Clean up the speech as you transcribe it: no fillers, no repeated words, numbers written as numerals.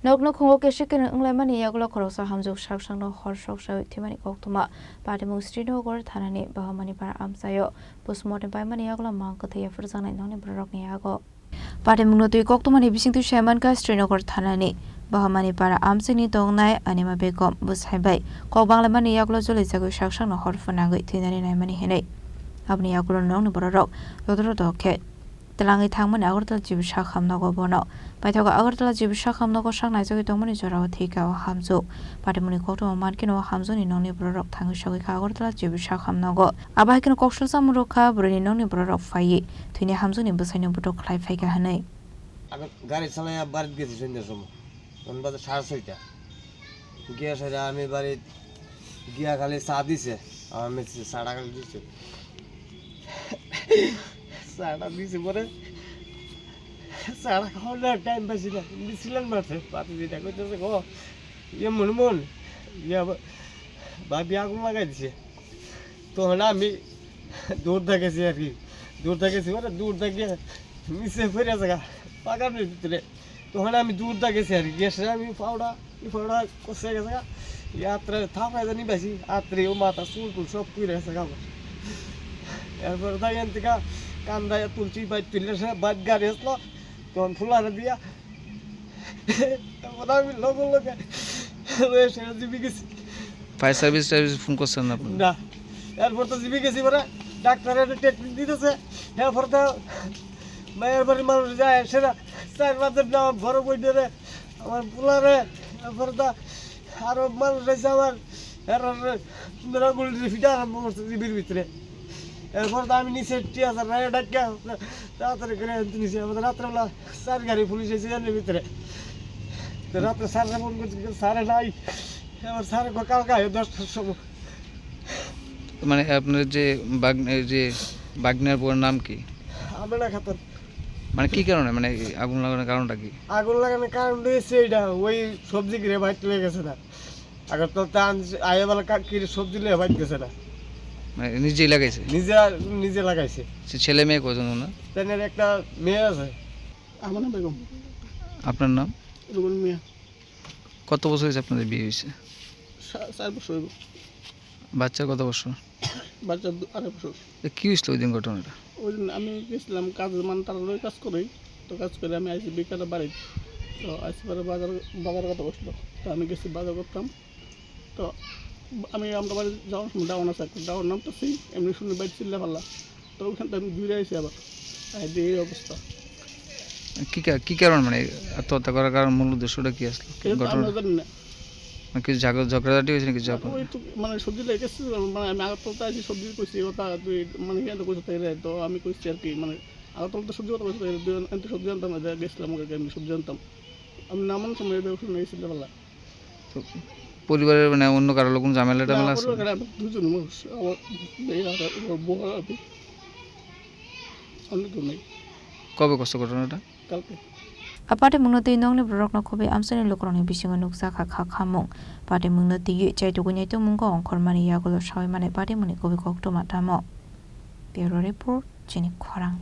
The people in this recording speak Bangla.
Nokno khongo ke shikin unglai mani yagula khorosa hamjuk shakshangno horshok shawi thimani koktuma Padimu Strino gor thanani bahamani para amsayo postmortem pai mani yagula mangko thaya furzanai noni brok ni yago Padimu no tui koktumani bisingtu shaman ka Strino gor thanani bahamani para amsini dongnai anima begom busaibai kok bangla mani yagula joli jago shakshangno horfanagoi thinani nai mani henai abni yagula noni brok yodro doket Telangi thangmani Agartala jibu shakhamnago bono Paithoga Agartala jibu shakhamnago shaknai jogi tongmani jorawa thika o hamzu Padimuni koktuma mankino o hamzu ni nongni borok thangi shogi ka Agartala jibu shakhamnago Abahikino kokshul samuro ka burani nongni borok fayi Thini hamzu ni busaini buto khlai faika hanai গাড়ি চালাইয়া বাড়িতে গেছি সন্ধ্যার সময় তখন বাজে 6:30 গিয়া সেটা আমি বাড়ি গিয়া খালি চা দিছে আমি চাটা খালি দিছে চাটা দিছে পরে চাটা খাওয়ার টাইম পাইছি না দিছিলেন মাঠে পাতি যেটা কইতেছে গো মন ভাবি আগুন লাগাই দিছে তখন আমি দূর দেখেছি আর কি দূর দেখেছি মানে দূর দেখে নিচে ফিরে থাকা পাকানোর ভিতরে তখন আমি দূর দেখেছি আর কি গেছে আমি ফাউডা কষে গেছে यात्रा থাকায় জানি পাইছি আত্রে ও মাথা চুল সব পুড়ে গেছে খাবার এরপর দাঁড়িয়ে থেকে কান্দায় তুলছি বাইক তুললে সে বাইক গাড়ি আসলো তখন ফুলারে দিয়া তারপর আমি লগে সেটা জিবি গেছি ফায়ার সার্ভিস ফোন করছেন না না এরপর তো জিবি গেছি পরে ডাক্তারের ট্রিটমেন্ট দিতেছে এরপর তো মায়ের বাড়ির মানুষ যায় সেটা 4 মাসের না বড় বই ধরে আমার ফুলারে এরপর তো আরো মানুষ আছে আমার গুলি ফিটা আরম্ভ করছে জিবির ভিতরে এরপর তো আমি নিচে 3000 টাকা ডাক্কা তাড়াতাড়ি করে নিচে আমাদের রাত্রেবেলা 4 গাড়ি পুলিশ এসে জানের ভিতরে তো রাত্রে স্যাররা ফোন করছে স্যারে নাই এবার স্যার কালকে 10টার সময় মানে আপনার যে বাগনার পুরো নাম কি আমেনা খাতুন মানে কি কারণে মানে আগুন লাগানোর কারণটা কি আগুন লাগানোর কারণ হচ্ছে এটা ওই সবজি কিনে বাইট চলে গেছে না আগে তো আয়েবেলা কিনে সবজি নিয়ে বাইট গেছে না মানে নিজেই লাগাইছে নিজে লাগাইছে ছেলে মেয়ে কজন না তেনের একটা মেয়ে আছে আমানা বেগম আপনার নাম রুবুল মিয়া কত বছর হয়েছে আপনাদের বিয়ে হয়েছে 4 বছর হইব বাচ্চার কত বছর বাচ্চা 2.5 বছর কি হয়েছিল ওই দিন ঘটনাটা ওই দিন আমি গেছিলাম কাজ তার কাজ করি তো কাজ করে আমি আইসি বিকালে বাড়ি তো আইসি পরে বাজার কথা বসলো তো আমি গেছি বাজার করতাম তো আমরা বাড়ি যাওয়ার সময় ডাউন আছে ডাউন নামতেছি এমনি শুনে বাইক চিল্লা পারলাম তো ওখান থেকে আমি ঘুরে আসি আবার এই অবস্থা কি কারণ মানে আত্মহত্যা করার কারণ মূল উদ্দেশ্যটা কি আসলো জানি না কিছু ঝগড়াঝাটি হয়েছে নাকি ওই তো মানে সবজি লেগেছে মানে আমি আগরতলাতে আছি সবজি কইছি কথা তুই মানে এখানে কইতে তাই তো আমি কইছি আর কি মানে আগরতলাতে সবজি কথা কইছি আমি সবজি আনতাম না গেছিলাম ওকে আমি সবজি আনতাম আমি নামানোর সময় ব্যবসা নিয়েছিল বেলা তো পরিবারের মানে অন্য কারো লোক ঝামেলা আছে দুজন মানুষ আমার বউ আমি অন্য কেউ নেই কবে কষ্ট ঘটনাটা কালকে Aparte mungno nongni borok no khobe amsani lokroni bisingo nuksa kha khamung pade mungno tiyu chai tu gunyai tu mungko ongkhormani yagolo shawai mane pade muni kobi koktoma tamo Bureau Report Chini Khorang